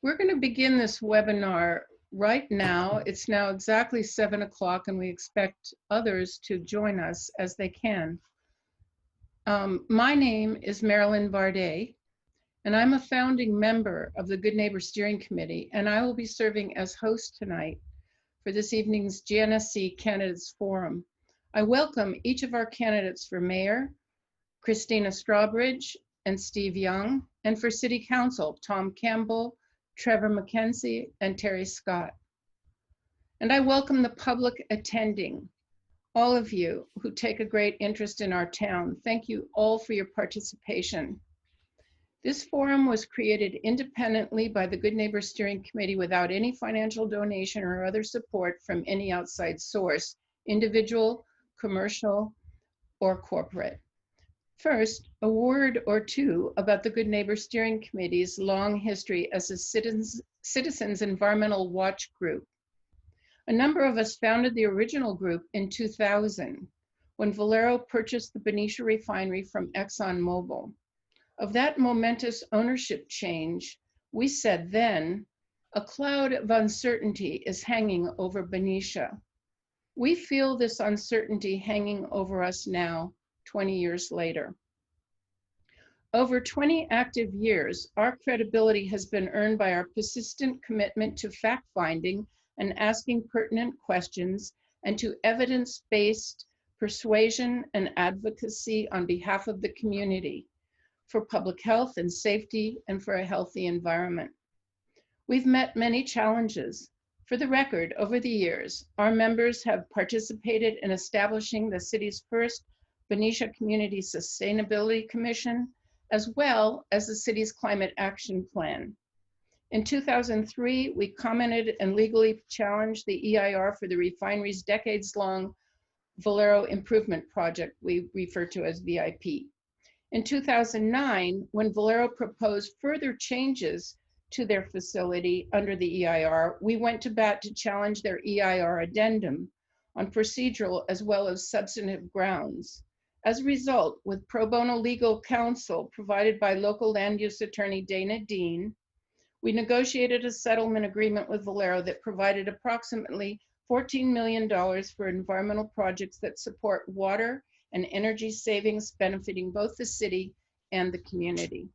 We're going to begin this webinar right now. It's now exactly 7 o'clock and we expect others to join us as they can. My name is Marilyn Varday, and I'm a founding member of the Good Neighbor Steering Committee, and I will be serving as host tonight for this evening's GNSC Candidates Forum. I welcome each of our candidates for mayor, Christina Strawbridge and Steve Young, and for city council, Tom Campbell, Trevor McKenzie, and Terry Scott. And I welcome the public attending, all of you who take a great interest in our town. Thank you all for your participation. This forum was created independently by the Good Neighbor Steering Committee without any financial donation or other support from any outside source, individual, commercial, or corporate. First, a word or two about the Good Neighbor Steering Committee's long history as a citizens environmental watch group. A number of us founded the original group in 2000 when Valero purchased the Benicia Refinery from ExxonMobil. Of that momentous ownership change, we said then, a cloud of uncertainty is hanging over Benicia. We feel this uncertainty hanging over us now, 20 years later. Over 20 active years, our credibility has been earned by our persistent commitment to fact-finding and asking pertinent questions, and to evidence-based persuasion and advocacy on behalf of the community for public health and safety and for a healthy environment. We've met many challenges. For the record, over the years, our members have participated in establishing the city's first Benicia Community Sustainability Commission, as well as the city's Climate Action Plan. In 2003, we commented and legally challenged the EIR for the refinery's decades-long Valero Improvement Project, we refer to as VIP. In 2009, when Valero proposed further changes to their facility under the EIR, we went to bat to challenge their EIR addendum on procedural as well as substantive grounds. As a result, with pro bono legal counsel provided by local land use attorney Dana Dean, we negotiated a settlement agreement with Valero that provided approximately $14 million for environmental projects that support water and energy savings benefiting both the city and the community.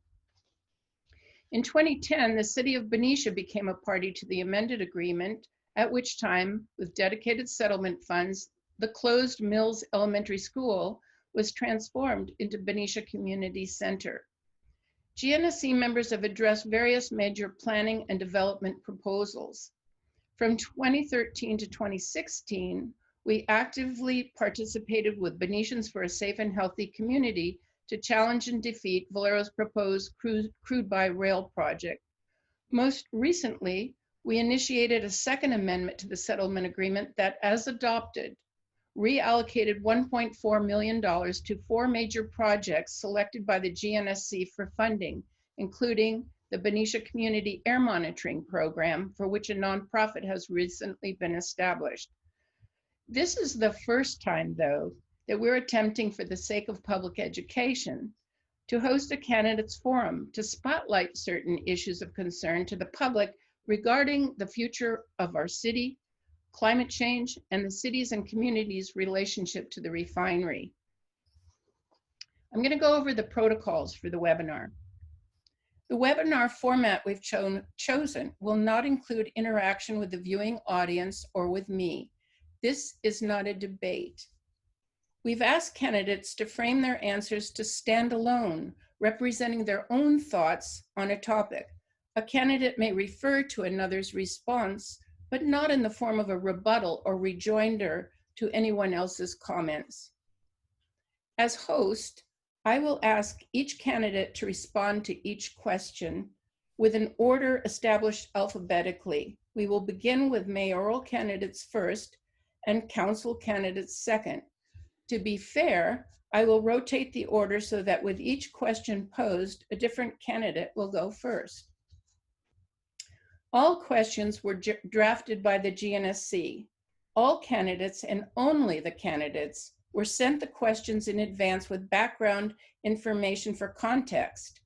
In 2010, the city of Benicia became a party to the amended agreement, at which time, with dedicated settlement funds, the closed Mills Elementary School was transformed into Benicia Community Center. GNSC members have addressed various major planning and development proposals. From 2013 to 2016, we actively participated with Benicians for a Safe and Healthy Community to challenge and defeat Valero's proposed crude by rail project. Most recently, we initiated a second amendment to the settlement agreement that, as adopted, reallocated $1.4 million to 4 major projects selected by the GNSC for funding, including the Benicia Community Air Monitoring Program, for which a nonprofit has recently been established. This is the first time, though, that we're attempting, for the sake of public education, to host a candidates forum to spotlight certain issues of concern to the public regarding the future of our city, climate change, and the city's and communities' relationship to the refinery. I'm going to go over the protocols for the webinar. The webinar format we've chosen will not include interaction with the viewing audience or with me. This is not a debate. We've asked candidates to frame their answers to stand alone, representing their own thoughts on a topic. A candidate may refer to another's response, but not in the form of a rebuttal or rejoinder to anyone else's comments. As host, I will ask each candidate to respond to each question with an order established alphabetically. We will begin with mayoral candidates first and council candidates second. To be fair, I will rotate the order so that with each question posed, a different candidate will go first. All questions were drafted by the GNSC. All candidates, and only the candidates, were sent the questions in advance with background information for context.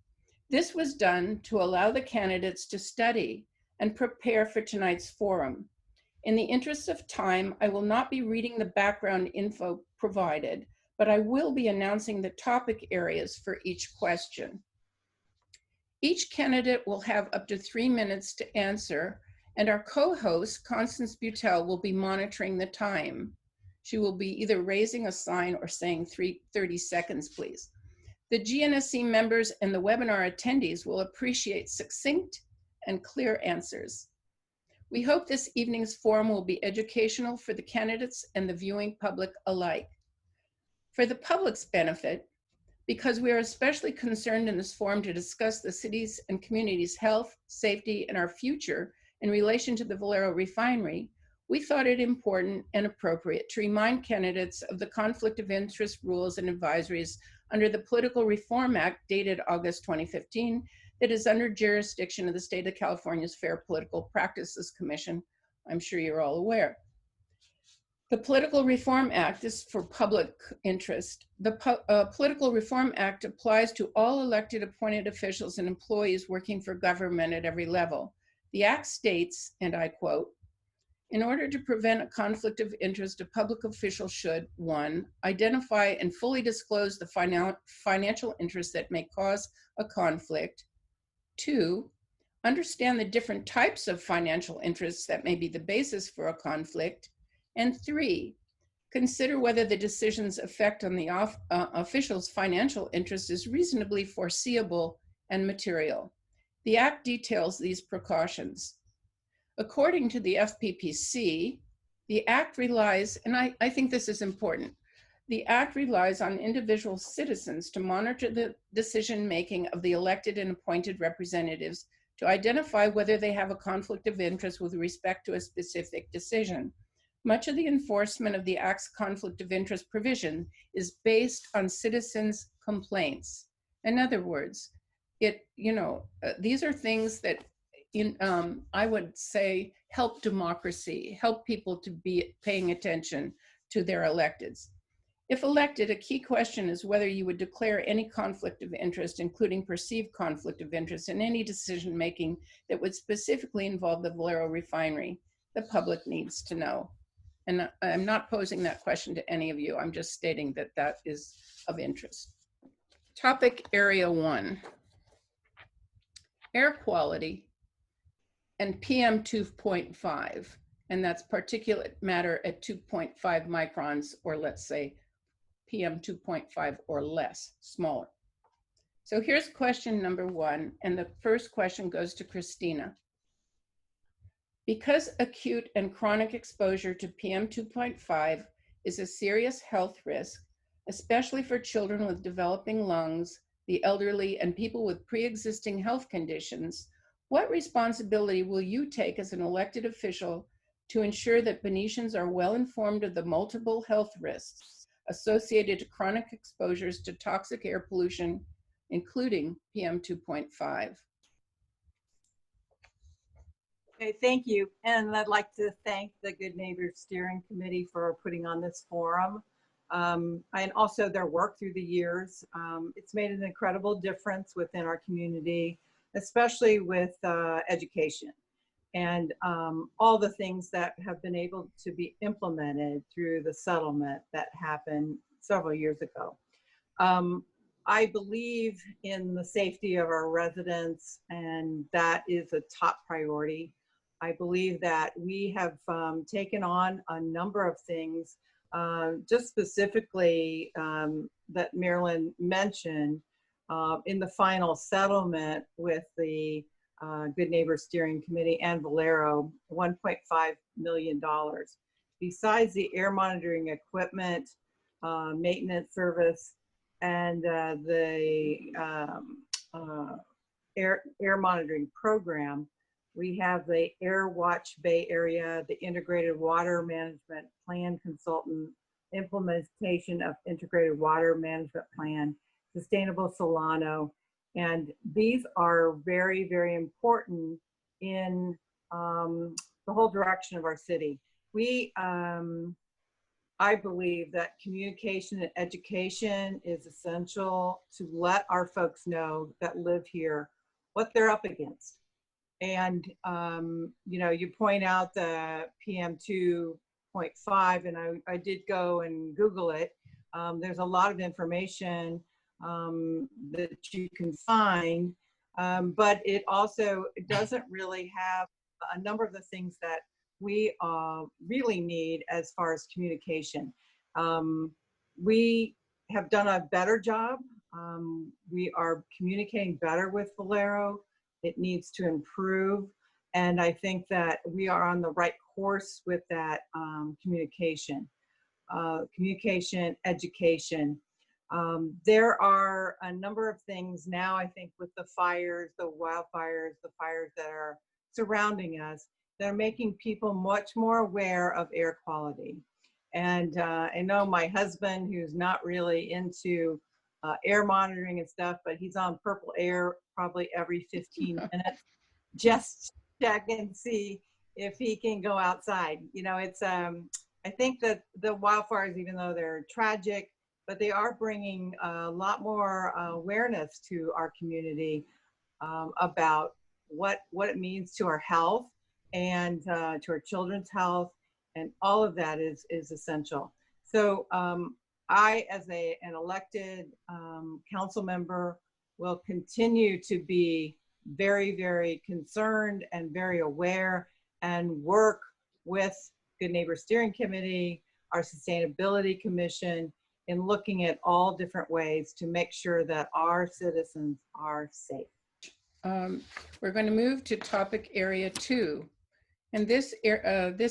This was done to allow the candidates to study and prepare for tonight's forum. In the interest of time, I will not be reading the background info provided, but I will be announcing the topic areas for each question. Each candidate will have up to 3 minutes to answer, and our co-host, Constance Butel, will be monitoring the time. She will be either raising a sign or saying 30 seconds, please. The GNSC members and the webinar attendees will appreciate succinct and clear answers. We hope this evening's forum will be educational for the candidates and the viewing public alike. For the public's benefit, because we are especially concerned in this forum to discuss the city's and community's health, safety, and our future in relation to the Valero Refinery, we thought it important and appropriate to remind candidates of the conflict of interest rules and advisories under the Political Reform Act dated August 2015 that is under jurisdiction of the State of California's Fair Political Practices Commission. I'm sure you're all aware. The Political Reform Act is for public interest. The Political Reform Act applies to all elected appointed officials and employees working for government at every level. The Act states, and I quote, "In order to prevent a conflict of interest, a public official should, 1, identify and fully disclose the financial interests that may cause a conflict, 2, understand the different types of financial interests that may be the basis for a conflict, and 3, consider whether the decision's effect on the official's financial interest is reasonably foreseeable and material." The Act details these precautions. According to the FPPC, the Act relies, and I think this is important, the Act relies on individual citizens to monitor the decision-making of the elected and appointed representatives to identify whether they have a conflict of interest with respect to a specific decision. Much of the enforcement of the Act's conflict of interest provision is based on citizens' complaints. In other words, these are things that I would say help democracy, help people to be paying attention to their electeds. If elected, a key question is whether you would declare any conflict of interest, including perceived conflict of interest, in any decision-making that would specifically involve the Valero Refinery. The public needs to know. And I'm not posing that question to any of you. I'm just stating that that is of interest. Topic area 1, air quality and PM 2.5, and that's particulate matter at 2.5 microns, or let's say PM 2.5 or less, smaller. So here's question number 1, and the first question goes to Christina. Because acute and chronic exposure to PM 2.5 is a serious health risk, especially for children with developing lungs, the elderly, and people with pre-existing health conditions, what responsibility will you take as an elected official to ensure that Benicians are well informed of the multiple health risks associated to chronic exposures to toxic air pollution, including PM 2.5? Okay, thank you. And I'd like to thank the Good Neighbors Steering Committee for putting on this forum, and also their work through the years. It's made an incredible difference within our community, especially with education and all the things that have been able to be implemented through the settlement that happened several years ago. I believe in the safety of our residents, and that is a top priority. I believe that we have taken on a number of things, just specifically that Marilyn mentioned in the final settlement with the Good Neighbors Steering Committee and Valero, $1.5 million. Besides the air monitoring equipment, maintenance service, and the air monitoring program, we have the Air Watch Bay Area, the Integrated Water Management Plan Consultant, implementation of Integrated Water Management Plan, Sustainable Solano, and these are very, very important in the whole direction of our city. I believe that communication and education is essential to let our folks know that live here what they're up against. And, you know, you point out the PM 2.5, and I did go and Google it. There's a lot of information that you can find, but it also doesn't really have a number of the things that we really need as far as communication. We have done a better job. We are communicating better with Valero. It needs to improve. And I think that we are on the right course with that communication. Communication, education. There are a number of things now, I think, with the fires, the wildfires, the fires that are surrounding us, that are making people much more aware of air quality. And I know my husband, who's not really into air monitoring and stuff, but he's on Purple Air probably every 15 minutes, just check and see if he can go outside. You know, it's, I think that the wildfires, even though they're tragic, but they are bringing a lot more awareness to our community about what it means to our health and to our children's health, and all of that is essential. So I, as an elected council member, will continue to be very, very concerned and very aware, and work with Good Neighbor Steering Committee, our Sustainability Commission, in looking at all different ways to make sure that our citizens are safe. We're going to move to topic area 2. And this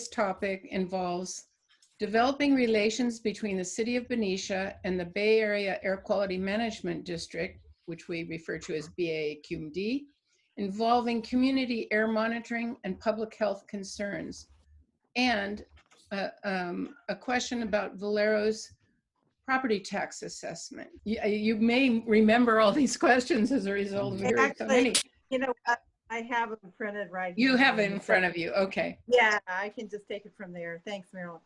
topic involves developing relations between the City of Benicia and the Bay Area Air Quality Management District, which we refer to as BAQMD, involving community air monitoring and public health concerns. And a question about Valero's property tax assessment. You may remember all these questions as a result of hearing so many. You know, I have them printed right here. You have it in so, front of you, okay. Yeah, I can just take it from there. Thanks, Marilyn.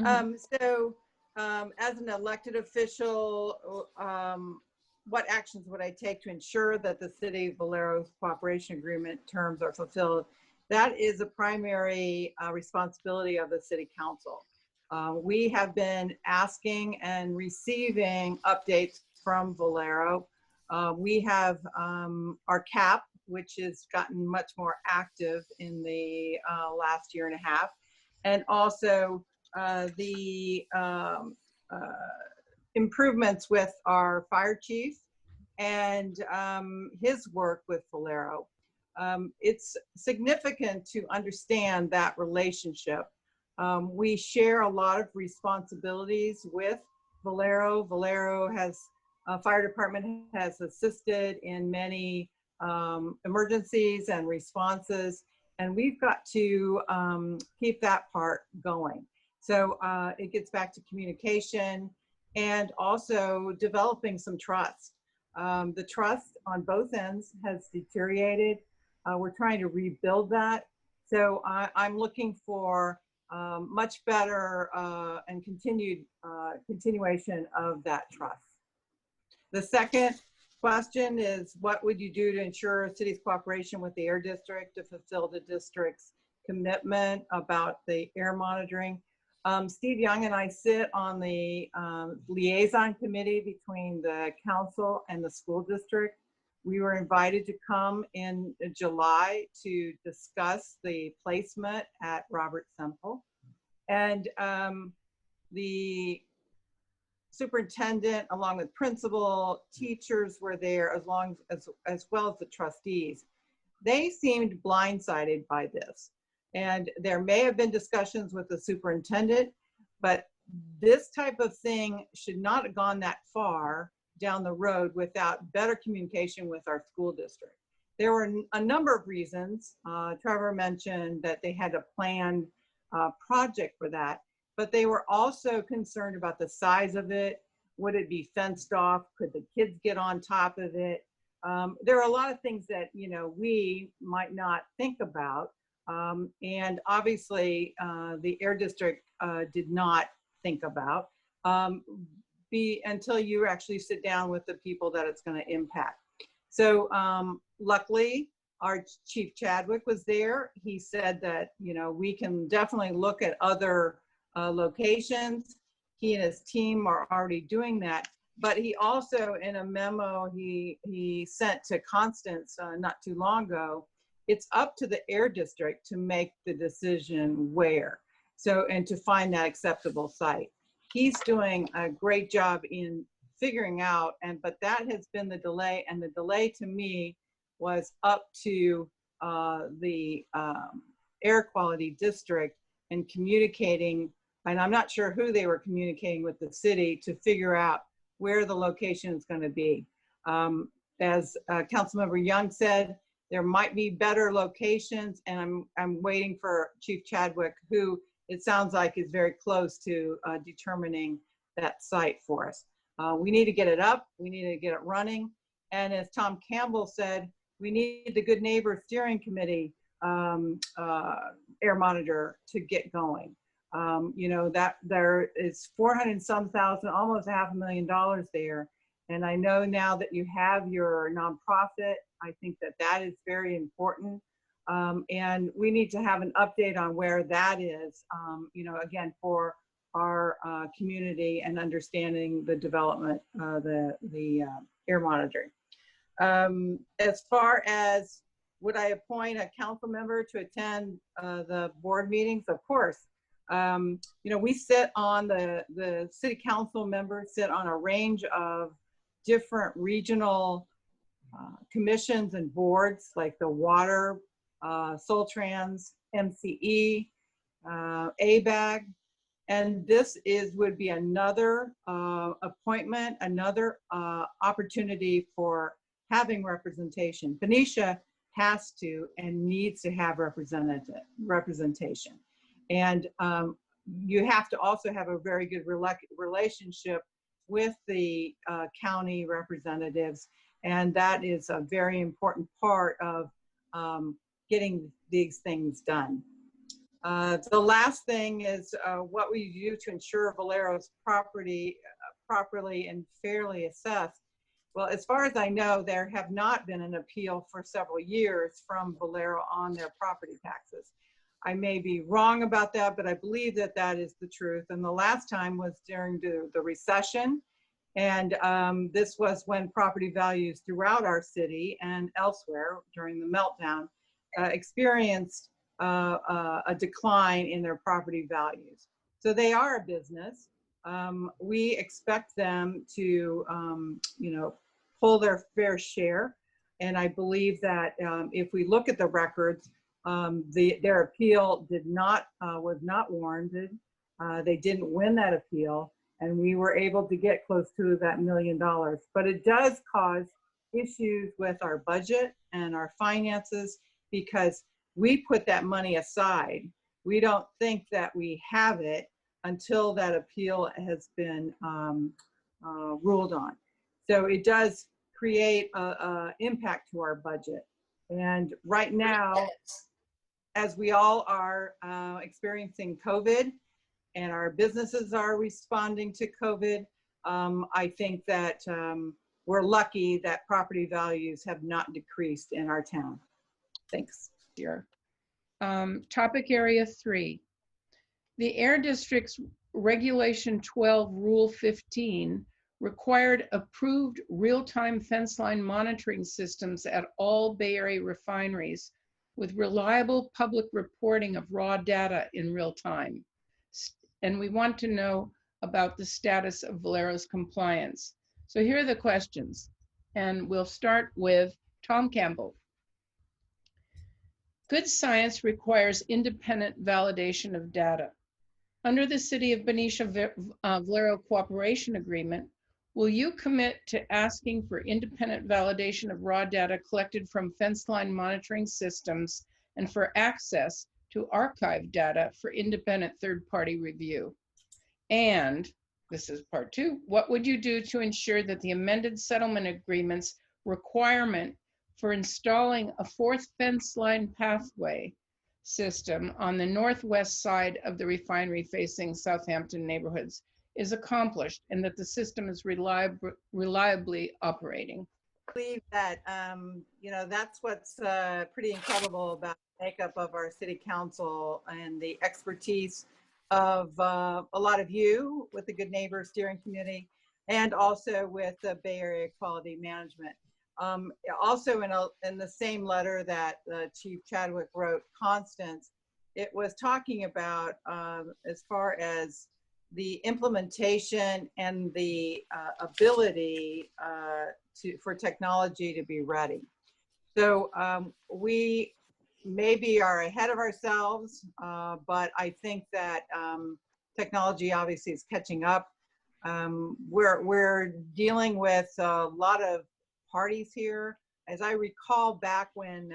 As an elected official, what actions would I take to ensure that the City of Valero's cooperation agreement terms are fulfilled? That is a primary responsibility of the City Council. We have been asking and receiving updates from Valero. We have our CAP, which has gotten much more active in the last year and a half, and also the improvements with our fire chief and his work with Valero. It's significant to understand that relationship. We share a lot of responsibilities with Valero. Valero has, fire department has assisted in many emergencies and responses, and we've got to keep that part going. So it gets back to communication and also developing some trust. The trust on both ends has deteriorated. We're trying to rebuild that. So I'm looking for much better and continuation of that trust. The second question is, what would you do to ensure city's cooperation with the air district to fulfill the district's commitment about the air monitoring? Steve Young and I sit on the liaison committee between the council and the school district. We were invited to come in July to discuss the placement at Robert Semple. And the superintendent, along with principal, teachers were there, as well as the trustees. They seemed blindsided by this. And there may have been discussions with the superintendent, but this type of thing should not have gone that far down the road without better communication with our school district. There were a number of reasons. Trevor mentioned that they had a planned project for that, but they were also concerned about the size of it. Would it be fenced off? Could the kids get on top of it? There are a lot of things that, you know, we might not think about. And obviously the air district did not think about until you actually sit down with the people that it's going to impact. So luckily, Our Chief Chadwick was there. He said that, you know, we can definitely look at other locations. He and his team are already doing that. But he also, in a memo he sent to Constance not too long ago, it's up to the Air District to make the decision where. So, and to find that acceptable site. He's doing a great job in figuring out, but that has been the delay, and the delay to me was up to the air quality district and communicating, and I'm not sure who they were communicating with the city to figure out where the location is going to be. As Councilmember Young said, there might be better locations, and I'm waiting for Chief Chadwick, who it sounds like is very close to determining that site for us. We need to get it up, we need to get it running, and as Tom Campbell said, we need the Good Neighbor Steering Committee air monitor to get going. You know, that there is 400 and some thousand, almost $500,000 there. And I know now that you have your nonprofit, I think that that is very important. And we need to have an update on where that is, you know, again, for our community and understanding the development, the air monitoring. As far as would I appoint a council member to attend the board meetings? Of course. You know, we sit on the city council members sit on a range of different regional commissions and boards, like the water, Soltrans, MCE, ABAG, and this would be another appointment, another opportunity for having representation. Benicia has to and needs to have representation. And you have to also have a very good relationship with the county representatives. And that is a very important part of getting these things done. The last thing is what we do to ensure Valero's property properly and fairly assessed. Well, as far as I know, there have not been an appeal for several years from Valero on their property taxes. I may be wrong about that, but I believe that that is the truth. And the last time was during the recession. And this was when property values throughout our city and elsewhere during the meltdown experienced a decline in their property values. So they are a business. We expect them to, you know, pull their fair share. And I believe that if we look at the records, their appeal was not warranted. They didn't win that appeal, and we were able to get close to that $1 million. But it does cause issues with our budget and our finances because we put that money aside. We don't think that we have it until that appeal has been ruled on. So it does create an impact to our budget. And right now, as we all are experiencing COVID and our businesses are responding to COVID, I think that we're lucky that property values have not decreased in our town. Thanks. Here. Topic area 3. The Air District's Regulation 12 Rule 15 required approved real-time fence line monitoring systems at all Bay Area refineries with reliable public reporting of raw data in real time. And we want to know about the status of Valero's compliance. So here are the questions, and we'll start with Tom Campbell. Good science requires independent validation of data. Under the City of Benicia Valero Cooperation Agreement, will you commit to asking for independent validation of raw data collected from fence line monitoring systems and for access to archive data for independent third-party review? And this is part 2, what would you do to ensure that the amended settlement agreement's requirement for installing a 4th fence line pathway system on the northwest side of the refinery facing Southampton neighborhoods is accomplished and that the system is reliably operating? believe that, you know, that's what's pretty incredible about the makeup of our city council and the expertise of a lot of you with the Good Neighbor Steering Committee and also with the Bay Area Quality Management. Also in the same letter that Chief Chadwick wrote, Constance, it was talking about as far as the implementation and the ability for technology to be ready. So we maybe are ahead of ourselves, but I think that technology obviously is catching up. We're dealing with a lot of parties here. As I recall back when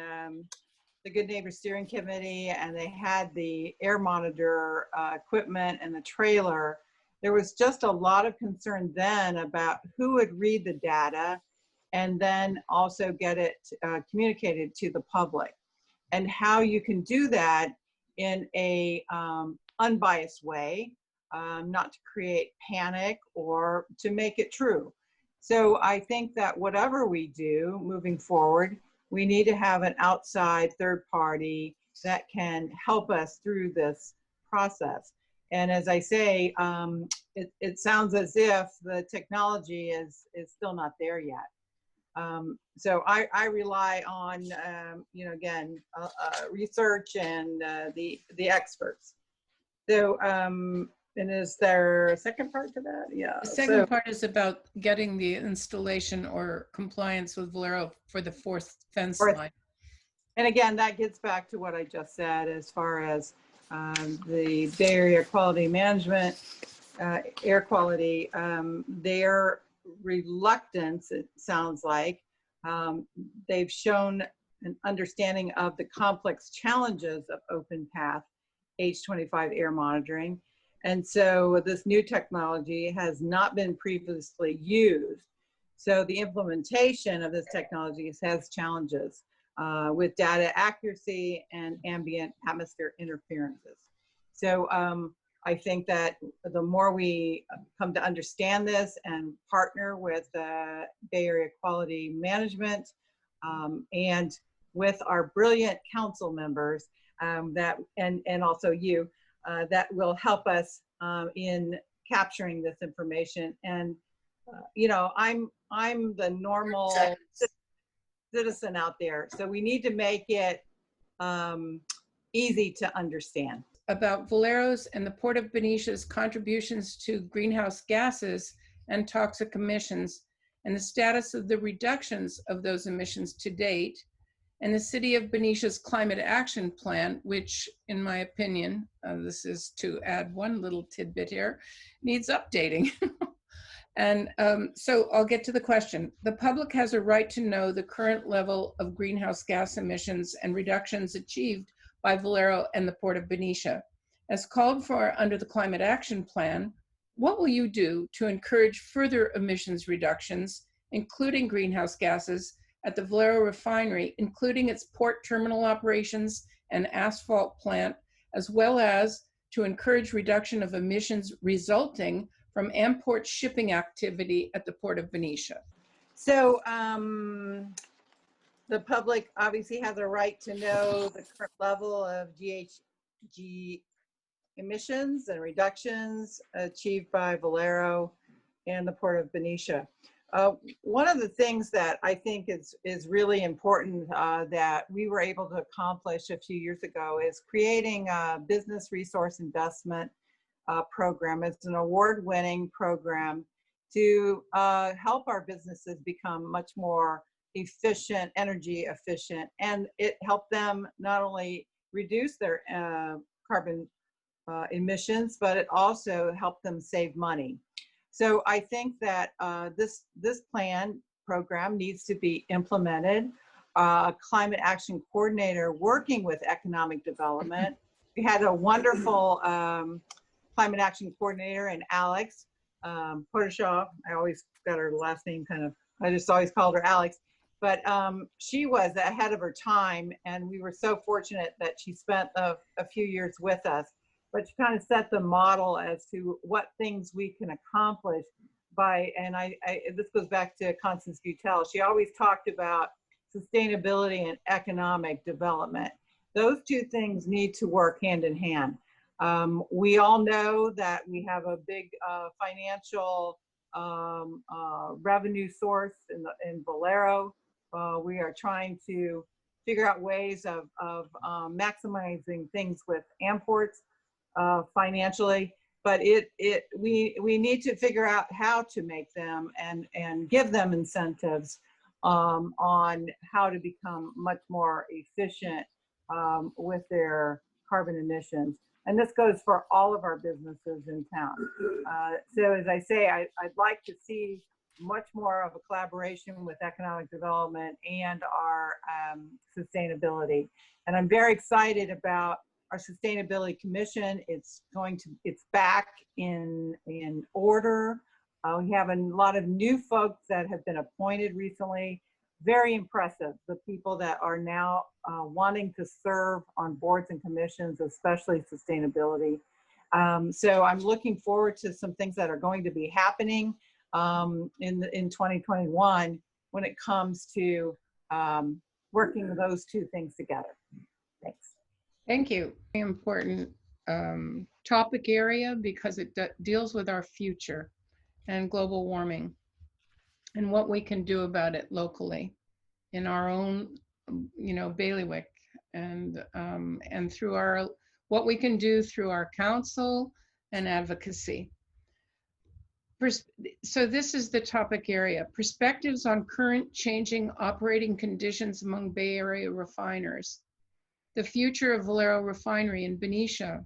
the Good Neighbor Steering Committee and they had the air monitor equipment and the trailer, there was just a lot of concern then about who would read the data and then also get it communicated to the public, and how you can do that in a unbiased way, not to create panic or to make it true. So I think that whatever we do moving forward, we need to have an outside third party that can help us through this process. And as I say, it sounds as if the technology is still not there yet. So I rely on, you know, again, research and the experts. So, and is there a second part to that? Yeah. The second part is about getting the installation or compliance with Valero for the fourth fence line. And again, that gets back to what I just said as far as the Bay Area Quality Management, air quality, their reluctance, it sounds like. They've shown an understanding of the complex challenges of open path H25 air monitoring. And so this new technology has not been previously used. So the implementation of this technology has challenges with data accuracy and ambient atmosphere interferences. So I think that the more we come to understand this and partner with Bay Area Quality Management and with our brilliant council members that and also you, that will help us in capturing this information. And you know, I'm the normal citizen out there, so we need to make it easy to understand. About Valero's and the Port of Benicia's contributions to greenhouse gases and toxic emissions, and the status of the reductions of those emissions to date, and the City of Benicia's Climate Action Plan, which, in my opinion, this is to add one little tidbit here, needs updating. And so I'll get to the question. The public has a right to know the current level of greenhouse gas emissions and reductions achieved by Valero and the Port of Benicia. As called for under the Climate Action Plan, what will you do to encourage further emissions reductions, including greenhouse gases, at the Valero Refinery, including its port terminal operations and asphalt plant, as well as to encourage reduction of emissions resulting from import shipping activity at the Port of Benicia? So the public obviously has a right to know the current level of GHG emissions and reductions achieved by Valero and the Port of Benicia. One of the things that I think is really important that we were able to accomplish a few years ago is creating a business resource investment program. It's an award-winning program to help our businesses become much more efficient, energy efficient, and it helped them not only reduce their carbon emissions, but it also helped them save money. So I think that this program needs to be implemented. A climate action coordinator working with economic development. We had a wonderful climate action coordinator in Alex Portershaw. I always got her last name I just always called her Alex. But she was ahead of her time, and we were so fortunate that she spent a few years with us. But she kind of set the model as to what things we can accomplish this goes back to Constance Butel. She always talked about sustainability and economic development. Those two things need to work hand in hand. We all know that we have a big financial revenue source in Valero. We are trying to figure out ways of maximizing things with imports financially, but we need to figure out how to make them and give them incentives on how to become much more efficient with their carbon emissions. And this goes for all of our businesses in town. So as I say, I'd like to see much more of a collaboration with economic development and our sustainability. And I'm very excited about our Sustainability Commission. It's back in order. We have a lot of new folks that have been appointed recently. Very impressive, the people that are now wanting to serve on boards and commissions, especially sustainability. So I'm looking forward to some things that are going to be happening in 2021 when it comes to working those two things together. Thanks. Thank you. Very important topic area because it deals with our future and global warming and what we can do about it locally in our own, bailiwick, and through what we can do through our council and advocacy. So this is the topic area: perspectives on current changing operating conditions among Bay Area refiners, the future of Valero Refinery in Benicia,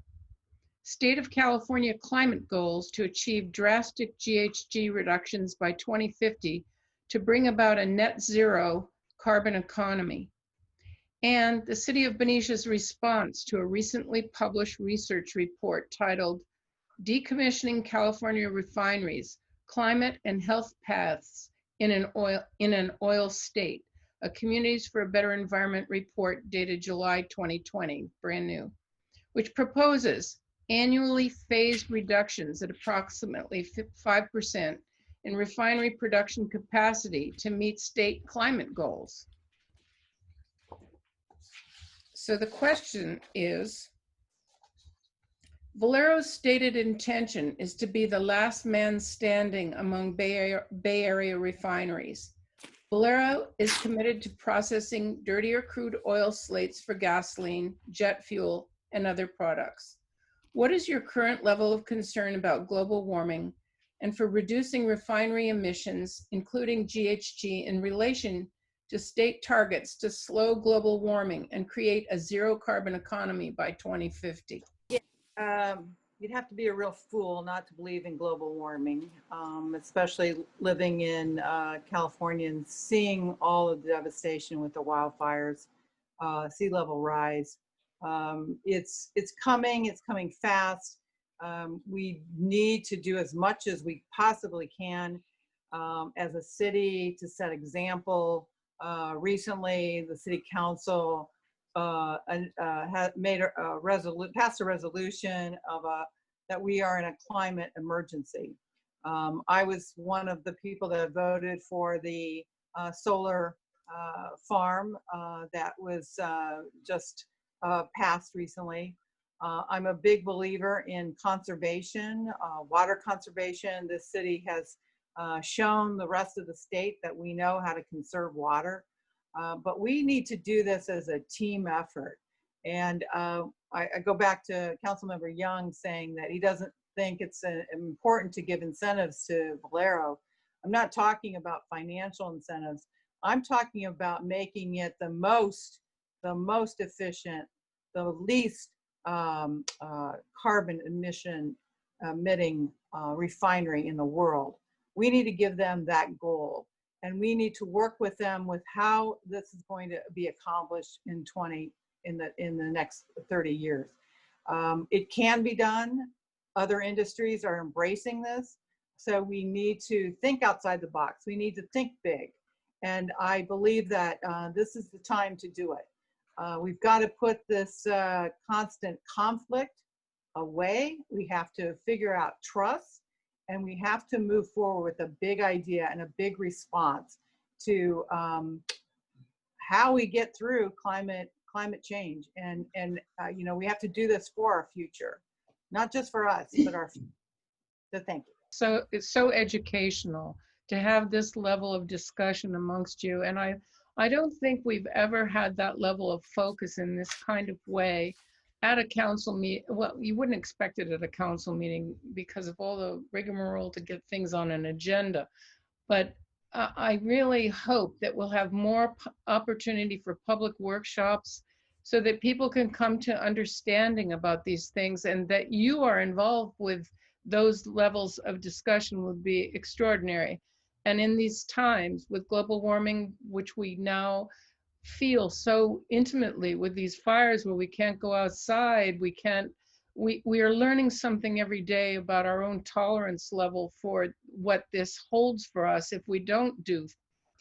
State of California climate goals to achieve drastic GHG reductions by 2050 to bring about a net zero carbon economy, and the City of Benicia's response to a recently published research report titled Decommissioning California Refineries, Climate and Health Paths in an Oil State, a Communities for a Better Environment report dated July 2020, brand new, which proposes annually phased reductions at approximately 5% in refinery production capacity to meet state climate goals. So the question is, Valero's stated intention is to be the last man standing among Bay Area refineries. Valero is committed to processing dirtier crude oil slates for gasoline, jet fuel, and other products. What is your current level of concern about global warming and for reducing refinery emissions, including GHG, in relation to state targets to slow global warming and create a zero carbon economy by 2050? You'd have to be a real fool not to believe in global warming, especially living in California and seeing all of the devastation with the wildfires, sea level rise. It's coming fast. We need to do as much as we possibly can as a city to set example. Recently, the city council passed a resolution that we are in a climate emergency. I was one of the people that voted for the solar farm that was just passed recently. I'm a big believer in conservation, water conservation. This city has shown the rest of the state that we know how to conserve water. But we need to do this as a team effort. And I go back to Councilmember Young saying that he doesn't think it's important to give incentives to Valero. I'm not talking about financial incentives. I'm talking about making it the most efficient, the least carbon emitting refinery in the world. We need to give them that goal. And we need to work with them with how this is going to be accomplished in the next 30 years. It can be done. Other industries are embracing this. So we need to think outside the box. We need to think big. And I believe that this is the time to do it. We've got to put this constant conflict away. We have to figure out trust. and we have to move forward with a big idea and a big response to how we get through climate change. And you know, we have to do this for our future, not just for us, but our future. So thank you. So it's so educational to have this level of discussion amongst you. And I don't think we've ever had that level of focus in this kind of way at a council meeting. Well, you wouldn't expect it at a council meeting because of all the rigmarole to get things on an agenda. But I really hope that we'll have more opportunity for public workshops so that people can come to understanding about these things, and that you are involved with those levels of discussion would be extraordinary. And in these times with global warming, which we now feel so intimately with these fires where we can't go outside, we are learning something every day about our own tolerance level for what this holds for us if we don't do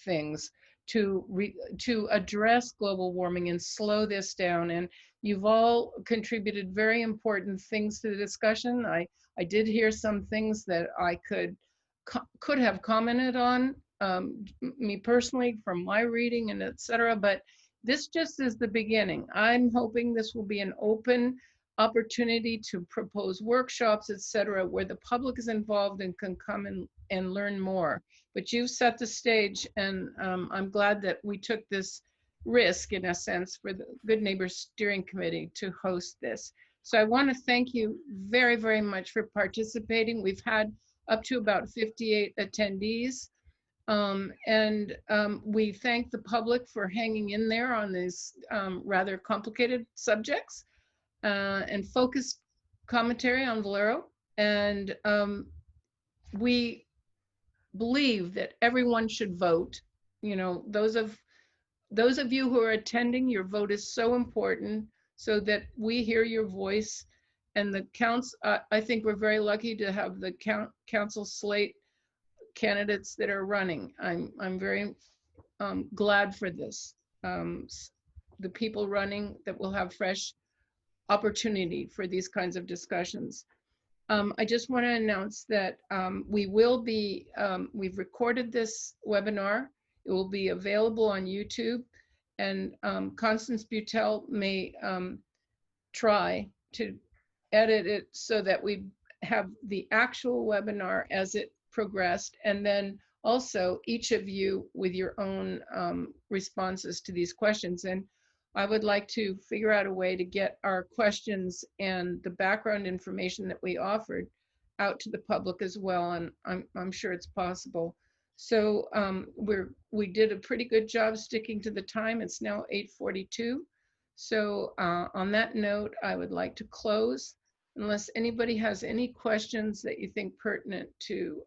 things to address global warming and slow this down. And you've all contributed very important things to the discussion. I did hear some things that I could have commented on, me personally, from my reading and etc. But this just is the beginning. I'm hoping this will be an open opportunity to propose workshops, etc., where the public is involved and can come and learn more. But you've set the stage, and I'm glad that we took this risk, in a sense, for the Good Neighbors Steering Committee to host this. So I want to thank you very, very much for participating. We've had up to about 58 attendees. We thank the public for hanging in there on these rather complicated subjects and focused commentary on Valero. And we believe that everyone should vote. You know, those of you who are attending, your vote is so important so that we hear your voice. And the counts, I think we're very lucky to have the council slate candidates that are running. I'm very glad for this. The people running that will have fresh opportunity for these kinds of discussions. I just want to announce that we've recorded this webinar. It will be available on YouTube, and Constance Butel may try to edit it so that we have the actual webinar as it progressed, and then also each of you with your own responses to these questions. And I would like to figure out a way to get our questions and the background information that we offered out to the public as well, and I'm sure it's possible. So we did a pretty good job sticking to the time. It's now 8:42. So on that note, I would like to close, unless anybody has any questions that you think pertinent to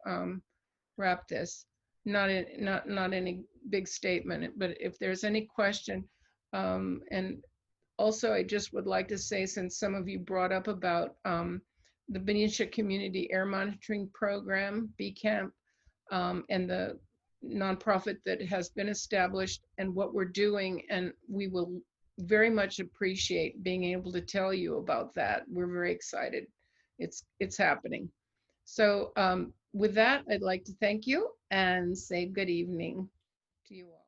wrap this. Not any big statement, but if there's any question. And also, I just would like to say, since some of you brought up about the Benicia Community Air Monitoring Program, BCAMP, and the nonprofit that has been established and what we're doing, and we will very much appreciate being able to tell you about that. We're very excited. It's happening. So with that, I'd like to thank you and say good evening to you all.